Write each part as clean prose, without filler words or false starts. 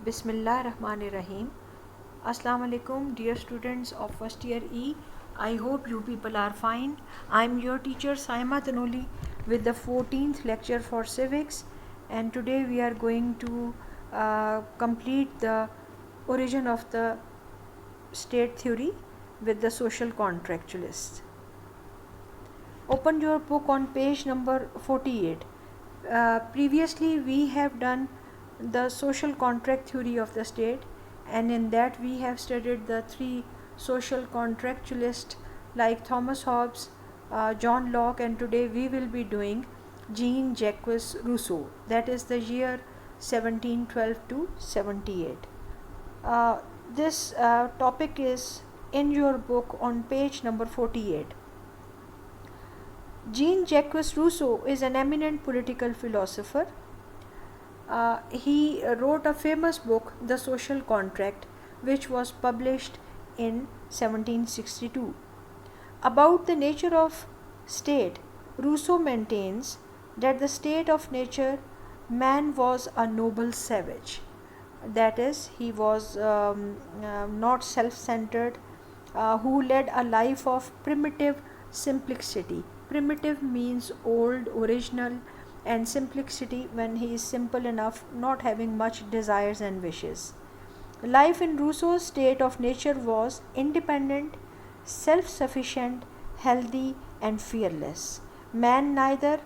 Bismillahirrahmanirrahim. Assalamu alaikum, dear students of first year E. I hope you people are fine. I am your teacher Saima Tanoli with the 14th lecture for civics, and today we are going to complete the origin of the state theory with the social contractualists. Open your book on page number 48. Previously we have done the social contract theory of the state, and in that we have studied the three social contractualists like Thomas Hobbes, John Locke, and today we will be doing Jean-Jacques Rousseau. That is the year 1712 to 78. This topic is in your book on page number 48. Jean-Jacques Rousseau is an eminent political philosopher. He wrote a famous book, The Social Contract, which was published in 1762. About the nature of state, Rousseau maintains that the state of nature, man was a noble savage. That is, he was not self-centered, who led a life of primitive simplicity. Primitive means old, original, and simplicity when he is simple enough, not having much desires and wishes. Life in Rousseau's state of nature was independent, self-sufficient, healthy, and fearless. Man neither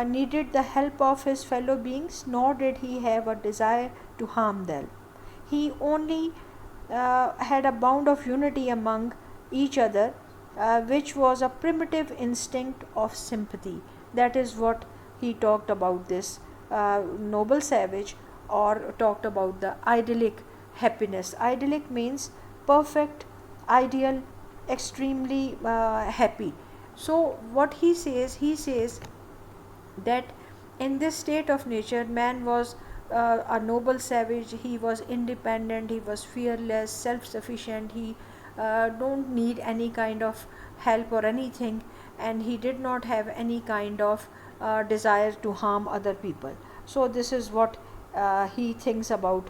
needed the help of his fellow beings, nor did he have a desire to harm them. He only had a bond of unity among each other, which was a primitive instinct of sympathy. That is what he talked about, this noble savage, or talked about the idyllic happiness. Idyllic means perfect, ideal, extremely happy. So what he says that in this state of nature, man was a noble savage. He was independent, he was fearless, self-sufficient, he don't need any kind of help or anything, and he did not have any kind of desire to harm other people. So this is what he thinks about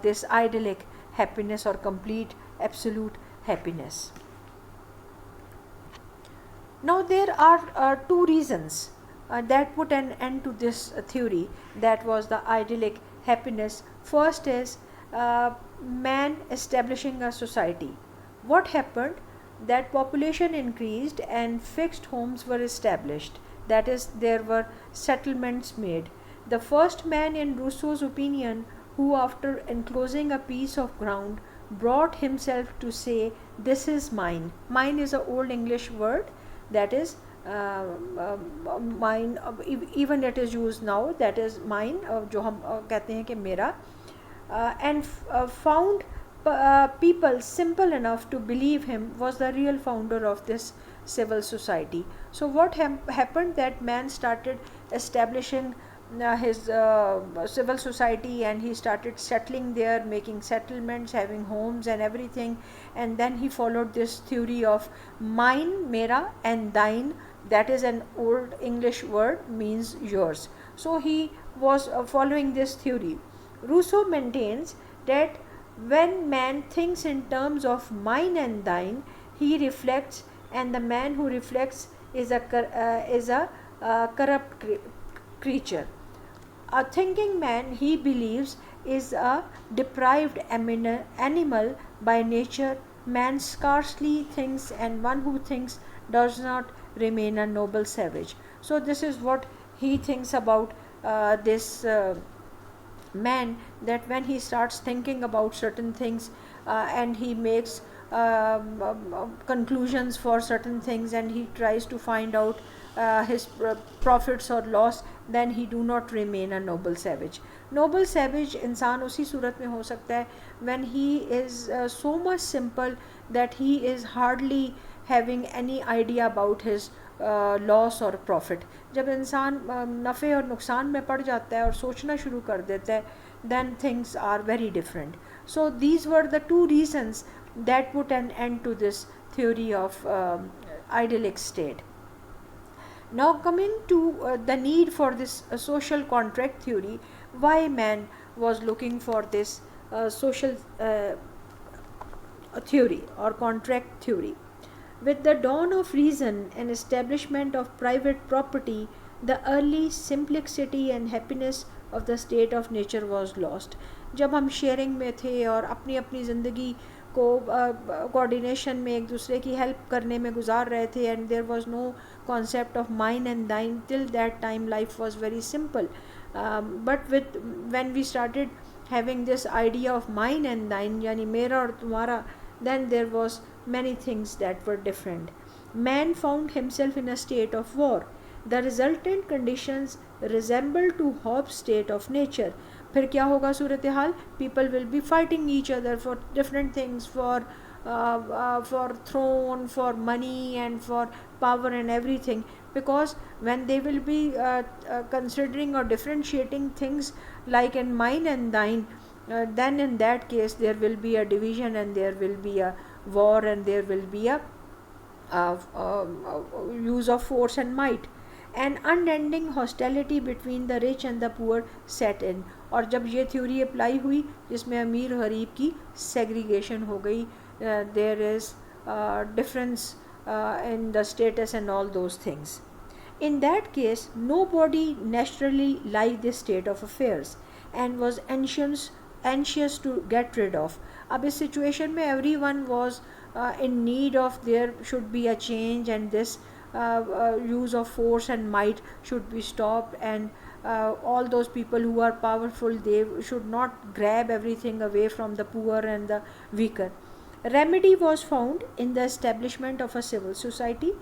this idyllic happiness or complete absolute happiness. Now there are two reasons that put an end to this theory, that was the idyllic happiness. First is man establishing a society. What happened? That population increased and fixed homes were established. That is, there were settlements made. The first man, in Rousseau's opinion, who after enclosing a piece of ground brought himself to say, "This is mine." Mine is an old English word, that is mine, even it is used now, that is mine, जो हम कहते हैं कि मेरा, and found people simple enough to believe him was the real founder of this civil society. So what happened, that man started establishing his civil society, and he started settling there, making settlements, having homes and everything, and then he followed this theory of mine, mera, and thine. That is an old English word, means yours. So he was following this theory. Rousseau maintains that when man thinks in terms of mine and thine, he reflects, and the man who reflects is a corrupt creature. A thinking man, he believes, is a deprived animal by nature. Man scarcely thinks, and one who thinks does not remain a noble savage. So this is what he thinks about this man, that when he starts thinking about certain things and he makes conclusions for certain things, and he tries to find out his profits or loss, then he do not remain a noble savage. Noble savage इंसान उसी सूरत में हो सकता है when he is so much simple that he is hardly having any idea about his loss और profit. जब इंसान नफ़े और नुकसान में पड़ जाता है और सोचना शुरू कर देता है, then things are very different. So these were the two reasons that put an end to this theory of idyllic state. Now coming to the need for this social contract theory, why man was looking for this social theory or contract theory. With the dawn of reason and establishment of private property, the early simplicity and happiness of the state of nature was lost. जब हम sharing में थे और अपनी अपनी ज़िंदगी को coordination में एक दूसरे की हेल्प करने में गुजार रहे थे, and there was no concept of mine and thine, till that time life was very simple. But with when we started having this idea of mine and thine, yani mera aur tumhara, then there was many things that were different. Man found himself in a state of war. The resultant conditions resemble to Hobbes' state of nature. फिर क्या होगा सूरत हाल? People will be fighting each other for different things, for throne, for money and for power and everything, because when they will be considering or differentiating things like in mine and thine, then in that case there will be a division and there will be a war and there will be a use of force and might. An unending hostility between the rich and the poor set in. और जब ये theory apply हुई जिसमें अमीर गरीब की segregation हो गई, there is difference in the status and all those things. In that case, nobody naturally liked this state of affairs and was anxious to get rid of. अब इस situation में everyone was in need of, there should be a change, and this use of force and might should be stopped, and all those people who are powerful, they should not grab everything away from the poor and the weaker. Remedy was found in the establishment of a civil society.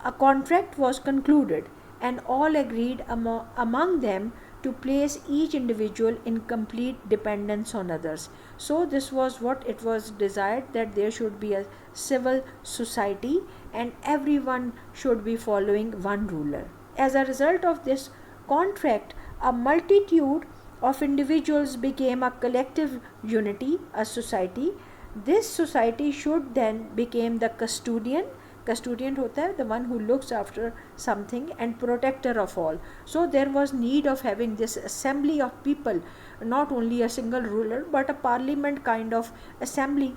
A contract was concluded, and all agreed among them to place each individual in complete dependence on others. So this was what it was desired, that there should be a civil society and everyone should be following one ruler. As a result of this contract, a multitude of individuals became a collective unity, a society. This society should then become the custodian होता है the one who looks after something and protector of all. So there was need of having this assembly of people, not only a single ruler but a parliament kind of assembly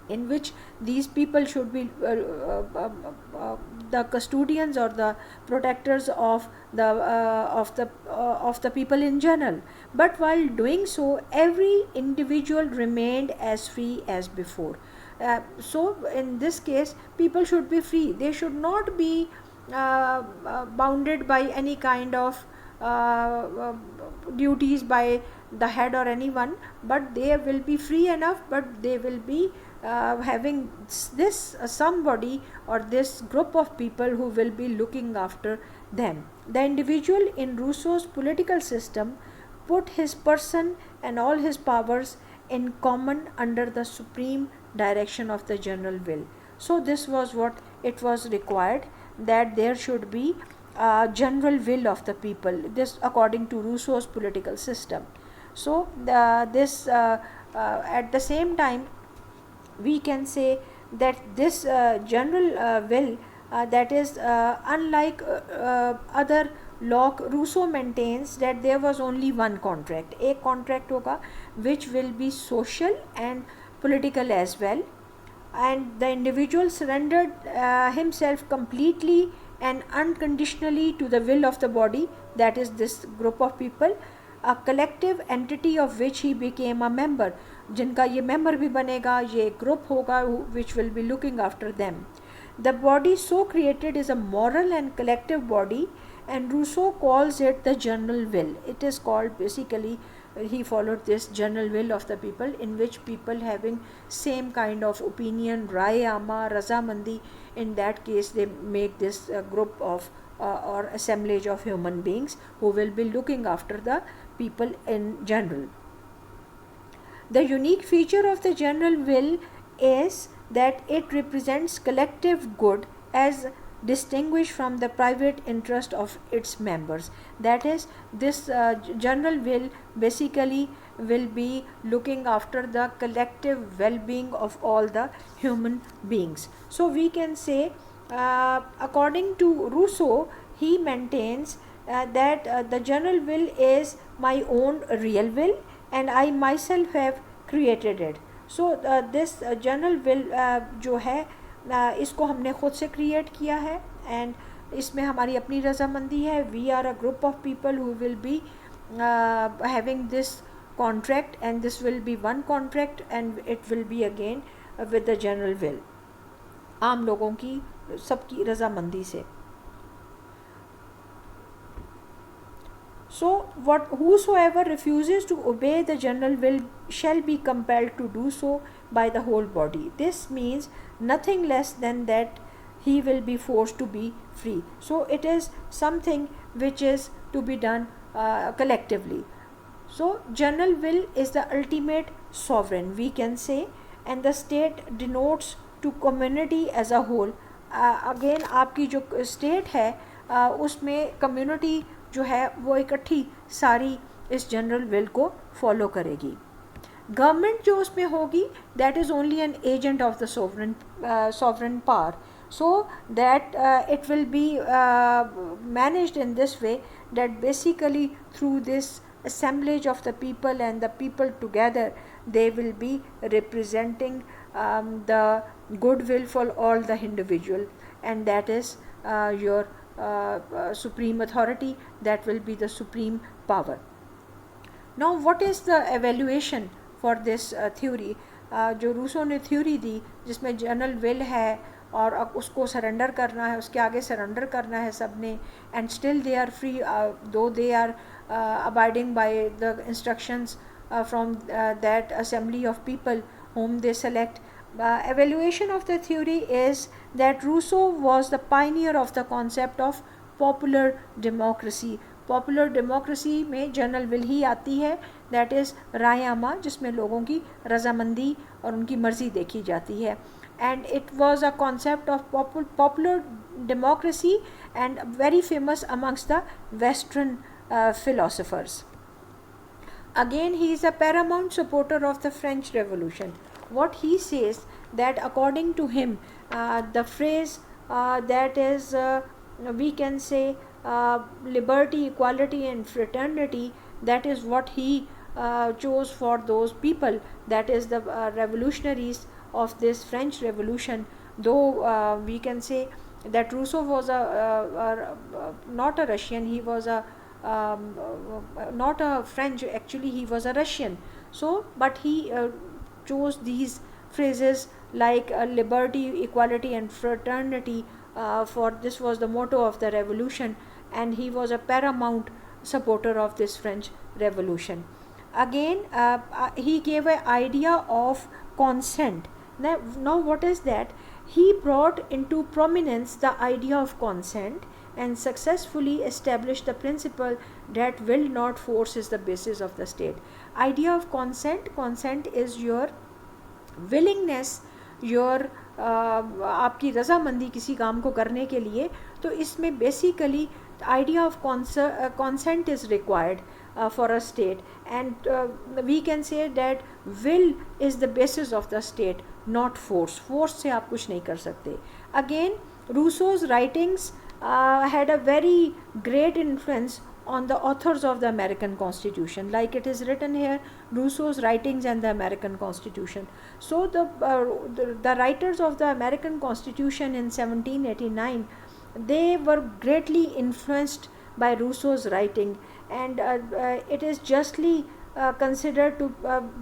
in which these people should be the custodians or the protectors of the people in general. But while doing so, every individual remained as free as before. So in this case, people should be free. They should not be bounded by any kind of duties by the head or anyone, but they will be free enough, but they will be having this somebody or this group of people who will be looking after them. The individual in Rousseau's political system put his person and all his powers in common under the supreme direction of the general will. So this was what it was required, that there should be a general will of the people, this according to Rousseau's political system. So this at the same time we can say that this general will, that is unlike other Locke, Rousseau maintains that there was only one contract. एक contract होगा which will be social and political as well, and the individual surrendered himself completely and unconditionally to the will of the body, that is this group of people, a collective entity of which he became a member. जिनका ये member भी बनेगा, ये group होगा which will be looking after them. The body so created is a moral and collective body, and Rousseau calls it the general will. It is called, basically he followed this general will of the people, in which people having same kind of opinion, Rai Ama, Razamandi, in that case they make this group of or assemblage of human beings who will be looking after the people in general. The unique feature of the general will is that it represents collective good as distinguished from the private interest of its members. That is, this general will basically will be looking after the collective well-being of all the human beings. So we can say, according to Rousseau, he maintains that the general will is my own real will, and I myself have created it. So this general will जो है इसको हमने खुद से create किया है, and इसमें हमारी अपनी रजामंदी है. We are a group of people who will be having this contract, and this will be one contract and it will be again with the general will, आम लोगों की सबकी रजामंदी से. So what whosoever refuses to obey the general will shall be compelled to do so by the whole body. This means nothing less than that he will be forced to be free. So it is something which is to be done collectively. So general will is the ultimate sovereign, we can say, and the state denotes to community as a whole. Again आपकी जो state है उसमें community जो है वो इकट्ठी सारी इस जनरल विल को फॉलो करेगी. गवर्नमेंट जो उसमें होगी that is only an agent of the sovereign power, so that it will be managed in this way, that basically through this assemblage of the people and the people together, they will be representing the goodwill for all the individual, and that is your supreme authority, that will be the supreme power. Now what is the evaluation for this theory? जो Rousseau ने theory दी जिसमें general will है और अब उसको surrender करना है, उसके आगे सरेंडर करना है सब ने, and still they are free though they are abiding by the instructions from that assembly of people whom they select. Evaluation of the theory is that Rousseau was the pioneer of the concept of popular democracy. Popular democracy में general will he आती है, that is राय आमा, जिसमें लोगों की रजामंदी और उनकी मर्ज़ी देखी जाती है. And it was a concept of popular democracy and very famous amongst the Western philosophers. Again, he is a paramount supporter of the French Revolution. What he says that according to him, the phrase that is we can say liberty, equality and fraternity, that is what he chose for those people, that is the revolutionaries of this French Revolution. Though we can say that Rousseau was not a Russian, he was a not a French, actually he was a Russian. So but he chose these phrases like liberty, equality and fraternity, for this was the motto of the revolution, and he was a paramount supporter of this French Revolution. Again he gave an idea of consent. Now what is that? He brought into prominence the idea of consent and successfully established the principle that will not force is the basis of the state. Idea of consent, consent is your willingness, your आपकी रज़ामंदी किसी काम को करने के लिए. तो इसमें basically idea of consent is required for a state, and we can say that will is the basis of the state, not force. Force से आप कुछ नहीं कर सकते. Again Rousseau's writings had a very great influence on the authors of the American Constitution, like it is written here, Rousseau's writings and the American Constitution. So the writers of the American Constitution in 1789, they were greatly influenced by Rousseau's writing, and it is justly considered to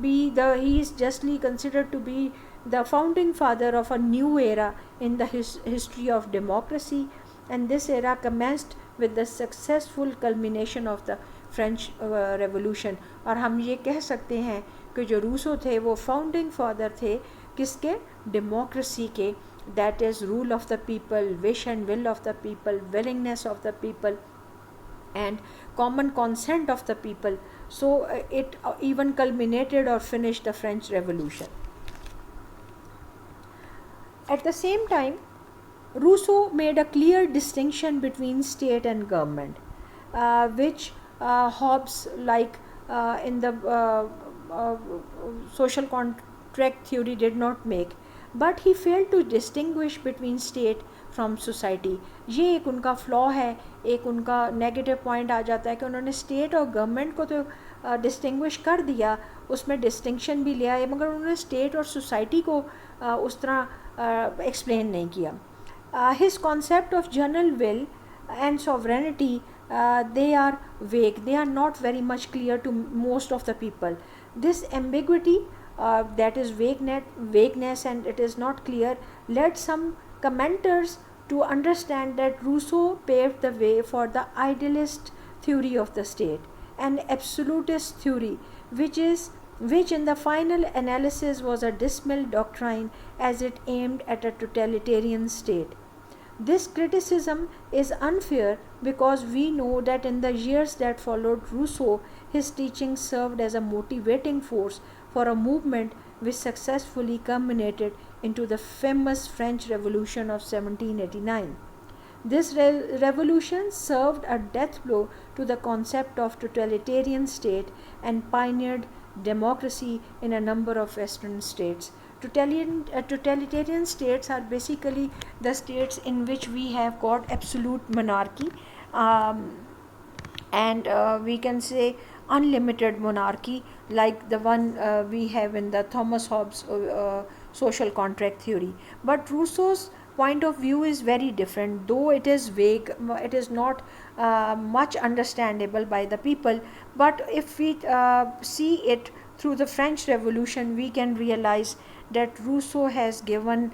he is justly considered to be the founding father of a new era in the history of democracy. And this era commenced with the successful culmination of the French Revolution. और हम ये कह सकते हैं कि जो Rousseau थे वो फाउंडिंग फादर थे किसके? डेमोक्रेसी के. that is rule of the people, wish and will of the people, willingness of the people and common consent of the people. So it even culminated or finished the French Revolution. At the same time, Rousseau made a clear distinction between state and government, which Hobbes, like in the social contract theory, did not make. But he failed to distinguish between state from society. ये एक उनका flaw है, एक उनका negative point आ जाता है कि उन्होंने स्टेट और गवर्नमेंट को तो डिस्टिंग्विश कर दिया, उसमें डिस्टिंक्शन भी लिया है, मगर उन्होंने स्टेट और सोसाइटी को उस तरह एक्सप्लेन नहीं किया. His concept of general will and sovereignty, they are vague, they are not very much clear to most of the people. This ambiguity, that is vagueness, and it is not clear, led some commenters to understand that Rousseau paved the way for the idealist theory of the state, an absolutist theory, which in the final analysis was a dismal doctrine, as it aimed at a totalitarian state. This criticism is unfair because we know that in the years that followed Rousseau, his teachings served as a motivating force for a movement which successfully culminated into the famous French Revolution of 1789. This revolution served a death blow to the concept of totalitarian state and pioneered democracy in a number of Western states. Totalitarian states are basically the states in which we have got absolute monarchy, and we can say unlimited monarchy, like the one we have in the Thomas Hobbes social contract theory. But Rousseau's point of view is very different, though it is vague, it is not much understandable by the people. But if we see it through the French Revolution, we can realize that Rousseau has given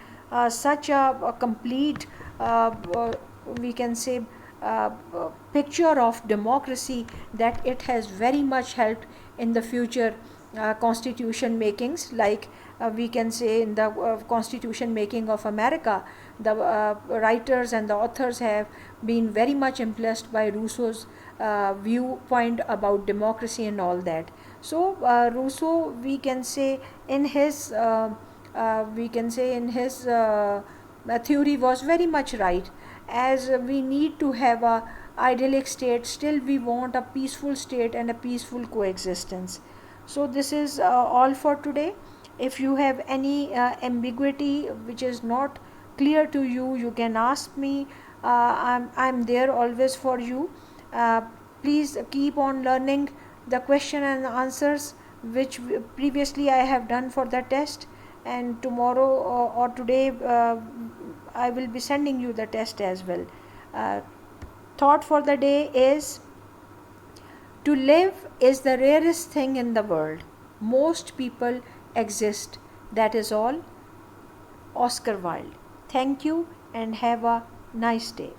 such a complete, we can say, picture of democracy, that it has very much helped in the future constitution makings, like we can say in the constitution making of America. The writers and the authors have been very much impressed by Rousseau's viewpoint about democracy and all that. So Rousseau, we can say in his theory was very much right, as we need to have a idyllic state, still we want a peaceful state and a peaceful coexistence. So this is all for today. If you have any ambiguity which is not clear to you, you can ask me. I'm there always for you. Please keep on learning the question and answers which previously I have done for the test, and tomorrow or today I will be sending you the test as well. Thought for the day is: to live is the rarest thing in the world. Most people exist. That is all. Oscar Wilde. Thank you and have a nice day.